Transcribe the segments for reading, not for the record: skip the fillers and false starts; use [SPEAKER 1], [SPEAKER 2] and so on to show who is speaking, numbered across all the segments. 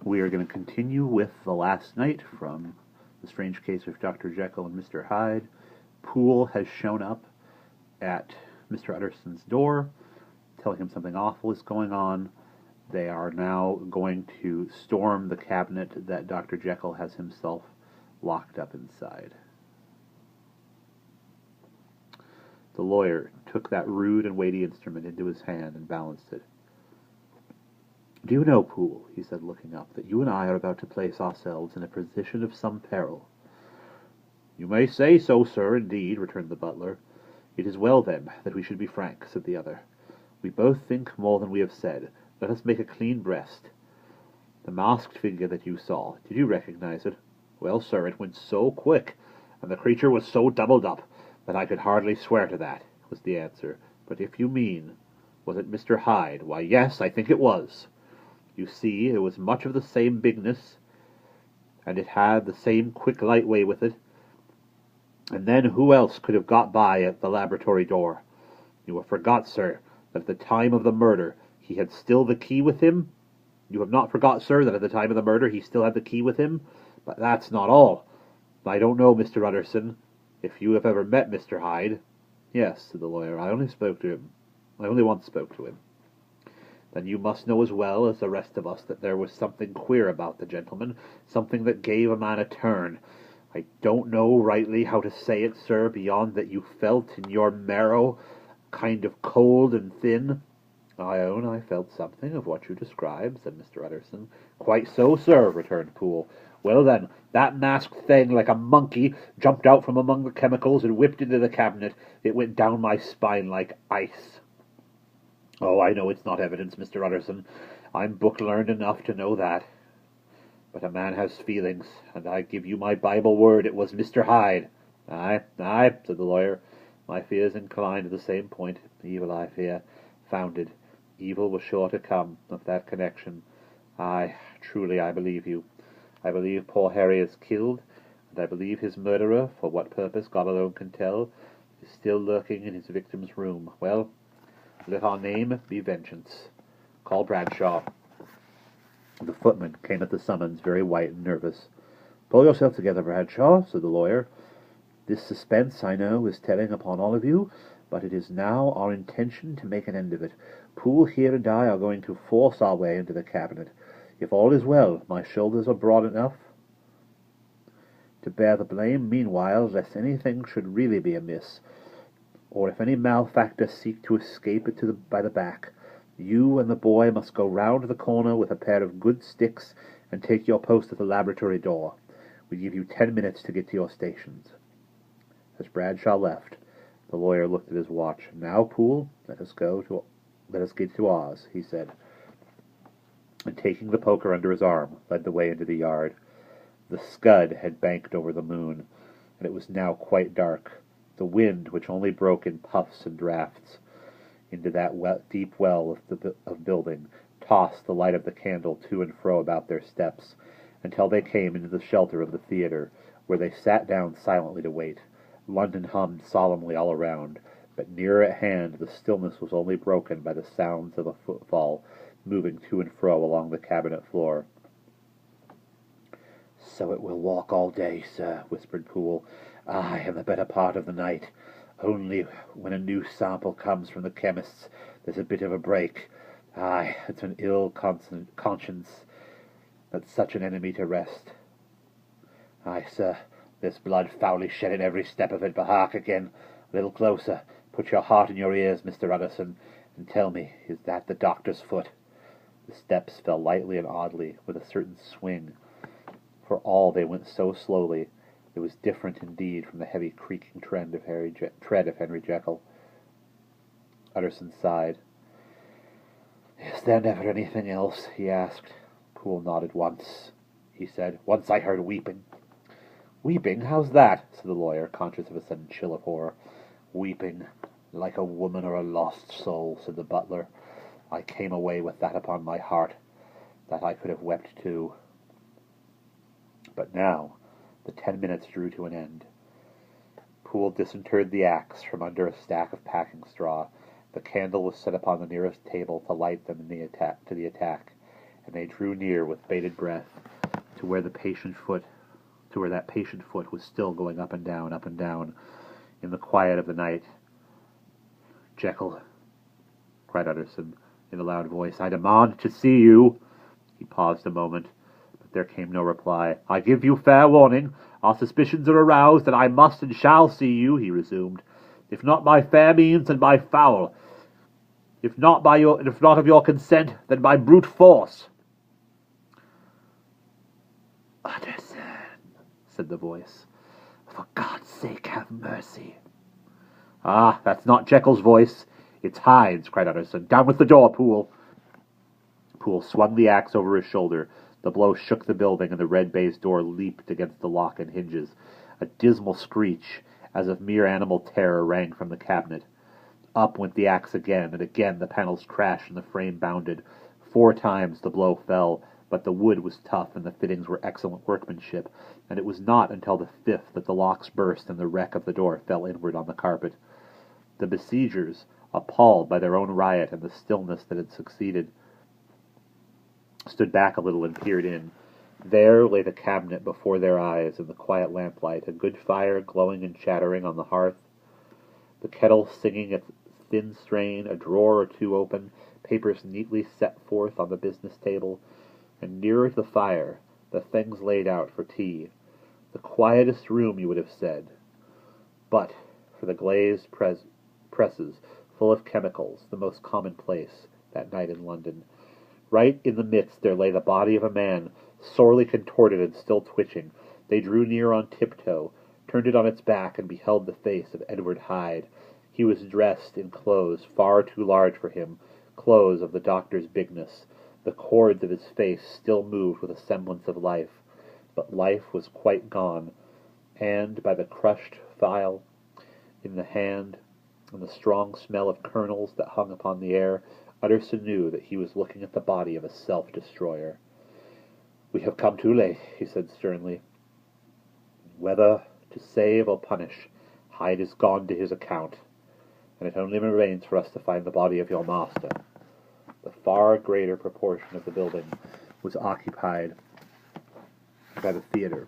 [SPEAKER 1] We are going to continue with the last night from The Strange Case of Dr. Jekyll and Mr. Hyde. Poole has shown up at Mr. Utterson's door, telling him something awful is going on. They are now going to storm the cabinet that Dr. Jekyll has himself locked up inside. The lawyer took that rude and weighty instrument into his hand and balanced it. "Do you know, Poole," he said, looking up, "that you and I are about to place ourselves in a position of some peril?" "You may say so, sir, indeed," returned the butler. "It is well, then, that we should be frank," said the other. "We both think more than we have said. Let us make a clean breast. The masked figure that you saw, did you recognize it?" "Well, sir, it went so quick, and the creature was so doubled up, that I could hardly swear to that," was the answer. "But if you mean, was it Mr. Hyde? Why, yes, I think it was. You see, it was much of the same bigness, and it had the same quick light way with it. And then who else could have got by at the laboratory door? You have forgot, sir, that at the time of the murder he had still the key with him? You have not forgot, sir, that at the time of the murder he still had the key with him? But that's not all. I don't know, Mr. Utterson, if you have ever met Mr. Hyde." "Yes," said the lawyer, "I only once spoke to him." "Then you must know as well as the rest of us that there was something queer about the gentleman, something that gave a man a turn. I don't know rightly how to say it, sir, beyond that you felt in your marrow kind of cold and thin." "I own I felt something of what you describe," said Mr. Utterson. "Quite so, sir," returned Poole. "Well, then, that masked thing, like a monkey, jumped out from among the chemicals and whipped into the cabinet. It went down my spine like ice. Oh, I know it's not evidence, Mr. Utterson. I'm book-learned enough to know that. But a man has feelings, and I give you my Bible word it was Mr. Hyde." "Aye, aye," said the lawyer. "My fears incline to the same point. Evil, I fear, founded. Evil was sure to come of that connection. Aye, truly I believe you. I believe poor Harry is killed, and I believe his murderer, for what purpose God alone can tell, is still lurking in his victim's room. Well, let our name be vengeance. Call Bradshaw." The footman came at the summons, very white and nervous. "Pull yourself together, Bradshaw," said the lawyer. "This suspense, I know, is telling upon all of you, but it is now our intention to make an end of it. Poole here and I are going to force our way into the cabinet. If all is well, my shoulders are broad enough to bear the blame meanwhile, lest anything should really be amiss, or if any malefactor seek to escape it by the back. You and the boy must go round the corner with a pair of good sticks and take your post at the laboratory door. We give you 10 minutes to get to your stations." As Bradshaw left, the lawyer looked at his watch. "Now, Poole, let us get to ours," he said, and taking the poker under his arm, led the way into the yard. The scud had banked over the moon, and it was now quite dark. The wind, which only broke in puffs and draughts into that deep well of building, tossed the light of the candle to and fro about their steps, until they came into the shelter of the theatre, where they sat down silently to wait. London hummed solemnly all around, but nearer at hand the stillness was only broken by the sounds of a footfall moving to and fro along the cabinet floor. "So it will walk all day, sir," whispered Poole. "Aye, and the better part of the night. Only when a new sample comes from the chemist's there's a bit of a break. Aye, it's an ill conscience that's such an enemy to rest. Aye, sir, there's blood foully shed in every step of it, but hark again, a little closer. Put your heart in your ears, Mr. Utterson, and tell me, is that the doctor's foot?" The steps fell lightly and oddly, with a certain swing. For all they went so slowly, it was different indeed from the heavy creaking tread of Henry Jekyll. Utterson sighed. "Is there never anything else?" he asked. Poole nodded. "Once," he said. "Once I heard weeping." "Weeping? How's that?" said the lawyer, conscious of a sudden chill of horror. "Weeping, like a woman or a lost soul," said the butler. "I came away with that upon my heart, that I could have wept too." But now the 10 minutes drew to an end. Poole disinterred the axe from under a stack of packing straw. The candle was set upon the nearest table to light them to the attack, and they drew near with bated breath to where that patient foot was still going up and down, in the quiet of the night. "Jekyll," cried Utterson in a loud voice, "I demand to see you." He paused a moment, but there came no reply. "I give you fair warning. Our suspicions are aroused, and I must and shall see you," he resumed, "if not by fair means, then by foul. If not of your consent, then by brute force." "Utterson," said the voice, "for God's sake have mercy." "Ah, that's not Jekyll's voice. It's Hyde's," cried Utterson. "Down with the door, Poole." Poole swung the axe over his shoulder. The blow shook the building, and the red baize door leaped against the lock and hinges. A dismal screech, as of mere animal terror, rang from the cabinet. Up went the axe again, and again the panels crashed and the frame bounded. 4 times the blow fell, but the wood was tough and the fittings were excellent workmanship, and it was not until the 5th that the locks burst and the wreck of the door fell inward on the carpet. The besiegers, appalled by their own riot and the stillness that had succeeded, stood back a little and peered in. There lay the cabinet before their eyes in the quiet lamplight, a good fire glowing and chattering on the hearth, the kettle singing its thin strain, a drawer or two open, papers neatly set forth on the business table, and nearer to the fire the things laid out for tea. The quietest room, you would have said, but for the glazed presses full of chemicals, the most commonplace that night in London. Right in the midst there lay the body of a man, sorely contorted and still twitching. They drew near on tiptoe, turned it on its back, and beheld the face of Edward Hyde. He was dressed in clothes far too large for him, clothes of the doctor's bigness. The cords of his face still moved with a semblance of life, but life was quite gone, and by the crushed phial in the hand, and the strong smell of kernels that hung upon the air, Utterson knew that he was looking at the body of a self-destroyer. "We have come too late," he said sternly. "Whether to save or punish, Hyde is gone to his account, and it only remains for us to find the body of your master." The far greater proportion of the building was occupied by the theatre,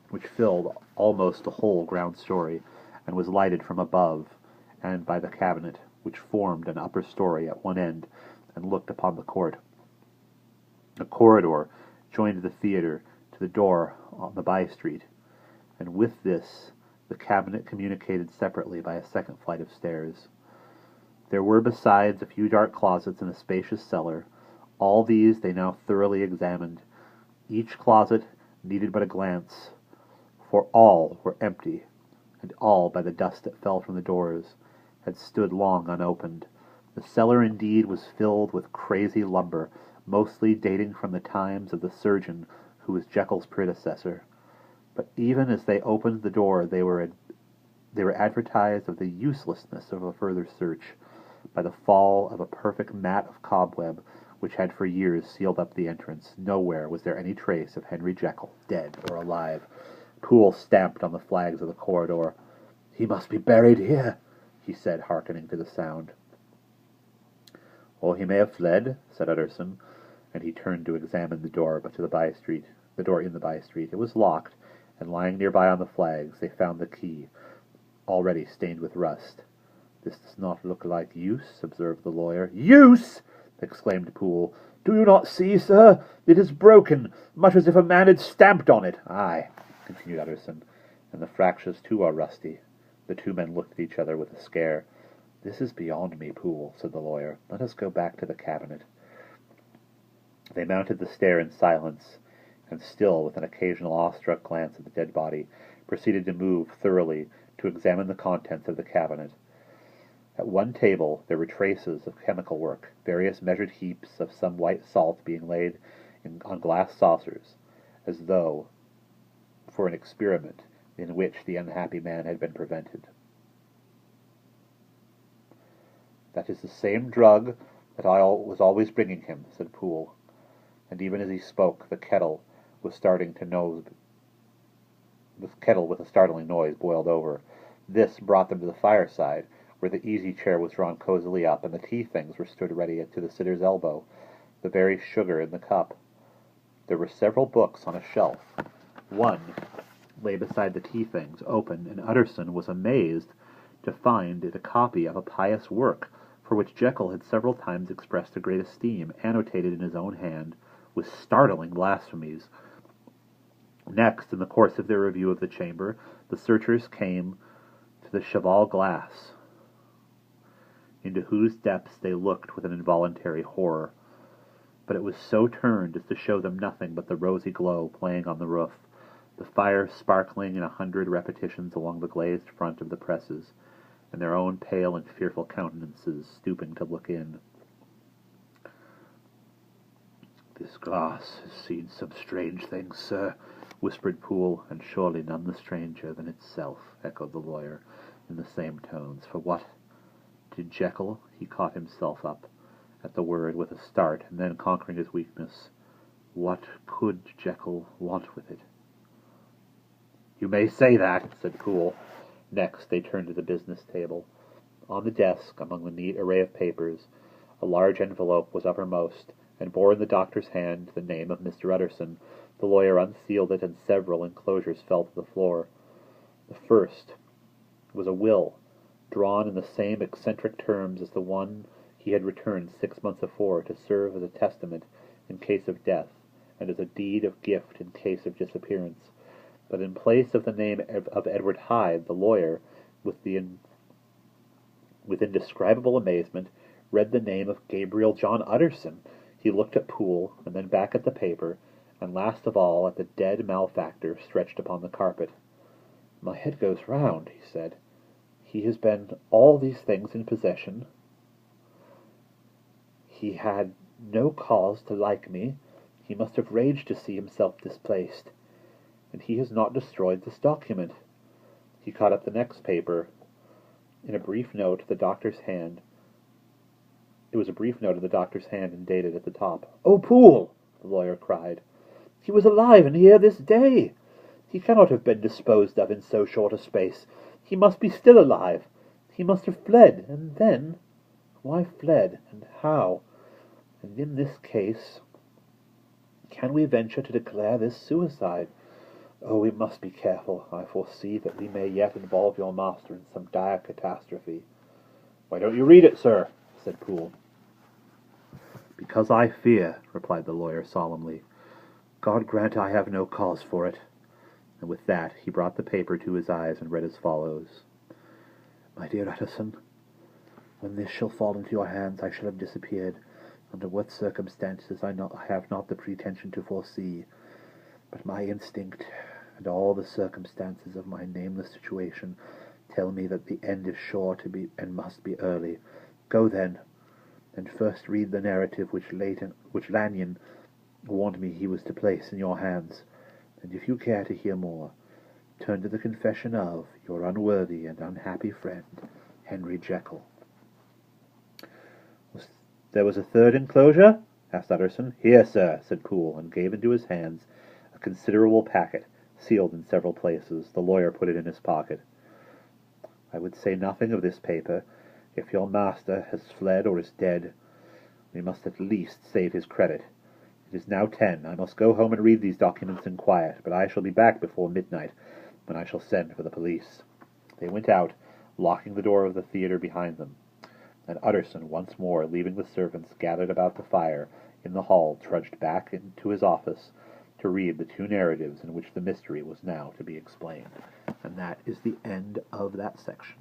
[SPEAKER 1] which filled almost the whole ground story, and was lighted from above, and by the cabinet, which formed an upper story at one end and looked upon the court. A corridor joined the theatre to the door on the by-street, and with this the cabinet communicated separately by a second flight of stairs. There were besides a few dark closets and a spacious cellar. All these they now thoroughly examined. Each closet needed but a glance, for all were empty, and all, by the dust that fell from the doors, had stood long unopened. The cellar indeed was filled with crazy lumber, mostly dating from the times of the surgeon who was Jekyll's predecessor. But even as they opened the door they were advertised of the uselessness of a further search by the fall of a perfect mat of cobweb which had for years sealed up the entrance. Nowhere was there any trace of Henry Jekyll, dead or alive. Poole stamped on the flags of the corridor. "He must be buried here," he said, hearkening to the sound. "Or he may have fled," said Utterson, and he turned to examine the door in the by-street. It was locked, and lying nearby on the flags they found the key, already stained with rust. "This does not look like use," observed the lawyer. "Use!" exclaimed Poole. "Do you not see, sir? It is broken, much as if a man had stamped on it." "Aye," continued Utterson, "and the fractures too are rusty." The two men looked at each other with a scare. "This is beyond me, Poole," said the lawyer. "Let us go back to the cabinet." They mounted the stair in silence, and still with an occasional awestruck glance at the dead body, proceeded to move thoroughly to examine the contents of the cabinet. At one table there were traces of chemical work, various measured heaps of some white salt being laid on glass saucers, as though for an experiment in which the unhappy man had been prevented. "That is the same drug that I was always bringing him," said Poole, and even as he spoke the kettle with a startling noise boiled over. This brought them to the fireside, where the easy-chair was drawn cosily up, and the tea-things were stood ready to the sitter's elbow, the very sugar in the cup. There were several books on a shelf. One lay beside the tea things, open, and Utterson was amazed to find it a copy of a pious work, for which Jekyll had several times expressed a great esteem, annotated in his own hand, with startling blasphemies. Next, in the course of their review of the chamber, the searchers came to the cheval glass, into whose depths they looked with an involuntary horror. But it was so turned as to show them nothing but the rosy glow playing on the roof, the fire sparkling in 100 repetitions along the glazed front of the presses, and their own pale and fearful countenances stooping to look in. "This glass has seen some strange things, sir," whispered Poole. "And surely none the stranger than itself," echoed the lawyer, in the same tones. "For what did Jekyll—" He caught himself up at the word with a start, and then, conquering his weakness, "What could Jekyll want with it?" "You may say that," said Poole. Next they turned to the business table. On the desk, among the neat array of papers, a large envelope was uppermost, and bore in the doctor's hand the name of Mr. Utterson. The lawyer unsealed it, and several enclosures fell to the floor. The first was a will, drawn in the same eccentric terms as the one he had returned 6 months before, to serve as a testament in case of death, and as a deed of gift in case of disappearance. But in place of the name of Edward Hyde, the lawyer, with indescribable amazement, read the name of Gabriel John Utterson. He looked at Poole, and then back at the paper, and last of all at the dead malefactor stretched upon the carpet. "My head goes round," he said. "He has been all these things in possession. He had no cause to like me. He must have raged to see himself displaced. And he has not destroyed this document." He caught up the next paper. In a brief note of the doctor's hand, it was a brief note of the doctor's hand, and dated at the top. "Oh, Poole!" the lawyer cried. "He was alive and here this day! He cannot have been disposed of in so short a space. He must be still alive. He must have fled, and then— why fled, and how? And in this case, can we venture to declare this suicide? Oh, we must be careful. I foresee that we may yet involve your master in some dire catastrophe." "Why don't you read it, sir?" said Poole. "Because I fear," replied the lawyer solemnly. "God grant I have no cause for it." And with that he brought the paper to his eyes and read as follows: "My dear Utterson, when this shall fall into your hands, I shall have disappeared, under what circumstances I have not the pretension to foresee. But my instinct, and all the circumstances of my nameless situation, tell me that the end is sure to be, and must be early. Go then, and first read the narrative which Lanyon warned me he was to place in your hands, and if you care to hear more, turn to the confession of your unworthy and unhappy friend, Henry Jekyll." "There was a third enclosure?" asked Utterson. "Here, sir," said Poole, and gave into his hands a considerable packet, sealed in several places. The lawyer put it in his pocket. "I would say nothing of this paper. If your master has fled or is dead, we must at least save his credit. It is now 10. I must go home and read these documents in quiet, but I shall be back before midnight, when I shall send for the police." They went out, locking the door of the theatre behind them, and Utterson, once more leaving the servants gathered about the fire in the hall, trudged back into his office to read the 2 narratives in which the mystery was now to be explained. And that is the end of that section.